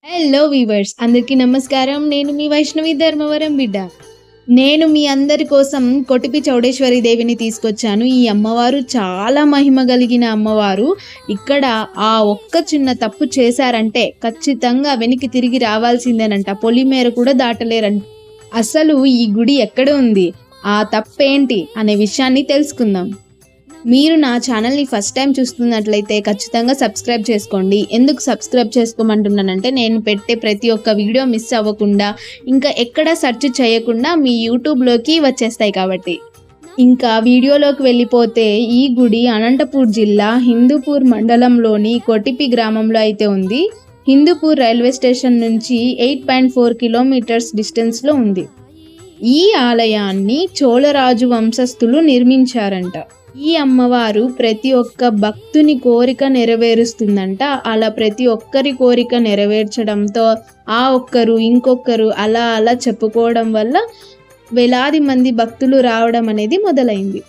Hello weavers అందరికీ నమస్కారం. నేను మీ వైష్ణవి ధర్మవరం బిడ్డ. నేను మీ అందరి కోసం కొటిపి చౌడేశ్వరి దేవిని తీసుకొచ్చాను. ఈ అమ్మవారు చాలా మహిమ కలిగిన అమ్మవారు. ఇక్కడ ఆ ఒక్క చిన్న తప్పు చేశారంటే ఖచ్చితంగా వెనక్కి తిరిగి రావాల్సిందేనంట. పొలిమేర కూడా దాటలేరంట. అసలు ఈ గుడి ఎక్కడ ఉంది, ఆ తప్పేంటి అనే విషయాన్ని తెలుసుకుందాం. మీరు నా ఛానల్ని ఫస్ట్ టైం చూస్తున్నట్లయితే ఖచ్చితంగా సబ్స్క్రైబ్ చేసుకోండి. ఎందుకు సబ్స్క్రైబ్ చేసుకోమంటున్నానంటే నేను పెట్టే ప్రతి ఒక్క వీడియో మిస్ అవ్వకుండా, ఇంకా ఎక్కడ సెర్చ్ చేయకుండా మీ యూట్యూబ్లోకి వచ్చేస్తాయి కాబట్టి. ఇంకా వీడియోలోకి వెళ్ళిపోతే, ఈ గుడి అనంతపూర్ జిల్లా హిందూపూర్ మండలంలోని కొటిపి గ్రామంలో అయితే ఉంది. హిందూపూర్ రైల్వే స్టేషన్ నుంచి 8.4 కిలోమీటర్స్ డిస్టెన్స్లో ఉంది. ఈ ఆలయాన్ని చోళరాజు వంశస్థులు నిర్మించారంట. ఈ అమ్మవారు ప్రతి ఒక్క భక్తుని కోరిక నెరవేరుస్తుందంట. అలా ప్రతి ఒక్కరి కోరిక నెరవేర్చడంతో ఆ ఒక్కరు ఇంకొకరు అలా అలా చెప్పుకోవడం వల్ల వేలాది మంది భక్తులు రావడం అనేది మొదలైంది.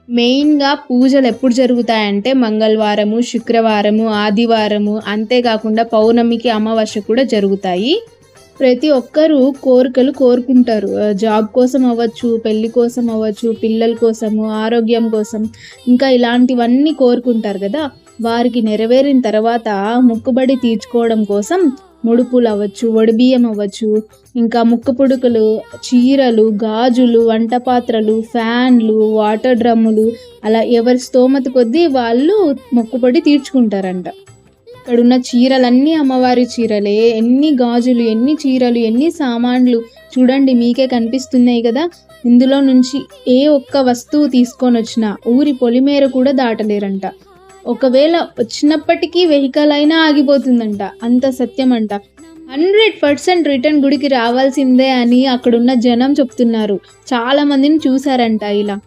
మెయిన్గా పూజలు ఎప్పుడు జరుగుతాయంటే మంగళవారము, శుక్రవారము, ఆదివారము, అంతేకాకుండా పౌర్ణమికి, అమావాస్య కూడా జరుగుతాయి. ప్రతి ఒక్కరూ కోరికలు కోరుకుంటారు. జాబ్ కోసం అవ్వచ్చు, పెళ్లి కోసం అవ్వచ్చు, పిల్లల కోసము, ఆరోగ్యం కోసం, ఇంకా ఇలాంటివన్నీ కోరుకుంటారు కదా. వారికి నెరవేరిన తర్వాత మొక్కుబడి తీర్చుకోవడం కోసం ముడుపులు అవ్వచ్చు, వడిబియ్యం అవ్వచ్చు, ఇంకా ముక్కు పుడుకులు, చీరలు, గాజులు, వంట పాత్రలు, ఫ్యాన్లు, వాటర్ డ్రమ్ములు, అలా ఎవరి స్తోమత కొద్దీ వాళ్ళు మొక్కుబడి తీర్చుకుంటారంట. ఇక్కడున్న చీరలన్నీ అమ్మవారి చీరలే. ఎన్ని గాజులు, ఎన్ని చీరలు, ఎన్ని సామాన్లు చూడండి, మీకే కనిపిస్తున్నాయి కదా. ఇందులో నుంచి ఏ ఒక్క వస్తువు తీసుకొని వచ్చినా ఊరి పొలిమేర కూడా దాటలేరంట. ఒకవేళ వచ్చినప్పటికీ వెహికల్ అయినా ఆగిపోతుందంట. అంత సత్యం అంట. 100% రిటర్న్ గుడికి రావాల్సిందే అని అక్కడున్న జనం చెప్తున్నారు. చాలా మందిని చూసారంట ఇలా.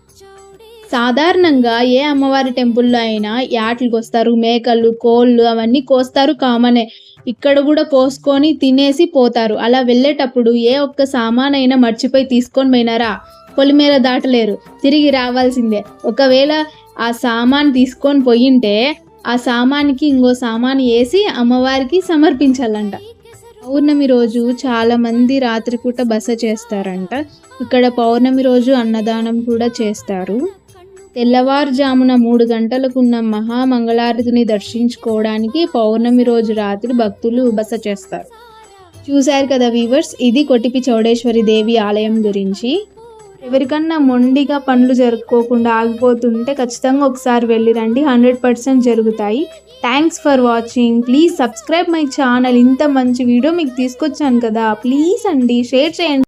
సాధారణంగా ఏ అమ్మవారి టెంపుల్లో అయినా యాట్లకు వస్తారు, మేకలు, కోళ్ళు అవన్నీ కోస్తారు, కామనే. ఇక్కడ కూడా కోసుకొని తినేసి పోతారు. అలా వెళ్ళేటప్పుడు ఏ ఒక్క సామానైనా మర్చిపోయి తీసుకొని పోయినారా, పొలిమేర దాటలేరు, తిరిగి రావాల్సిందే. ఒకవేళ ఆ సామాన్ తీసుకొని పోయింటే ఆ సామానికి ఇంకో సామాన్ వేసి అమ్మవారికి సమర్పించాలంట. పౌర్ణమి రోజు చాలామంది రాత్రిపూట బస చేస్తారంట. ఇక్కడ పౌర్ణమి రోజు అన్నదానం కూడా చేస్తారు. తెల్లవారుజామున 3 గంటలకున్న మహామంగళారతిని దర్శించుకోవడానికి పౌర్ణమి రోజు రాత్రి భక్తులు బస చేస్తారు. చూశారు కదా వీవర్స్, ఇది కొటిపి చౌడేశ్వరి దేవి ఆలయం గురించి. ఎవరికన్నా మొండిగా పనులు జరుపుకోకుండా ఆగిపోతుంటే ఖచ్చితంగా ఒకసారి వెళ్ళిరండి. 100% జరుగుతాయి. Thanks for watching. Please subscribe my channel. ఇంత మంచి వీడియో మీకు తీసుకొచ్చాను కదా, ప్లీజ్ అండి షేర్ చేయండి.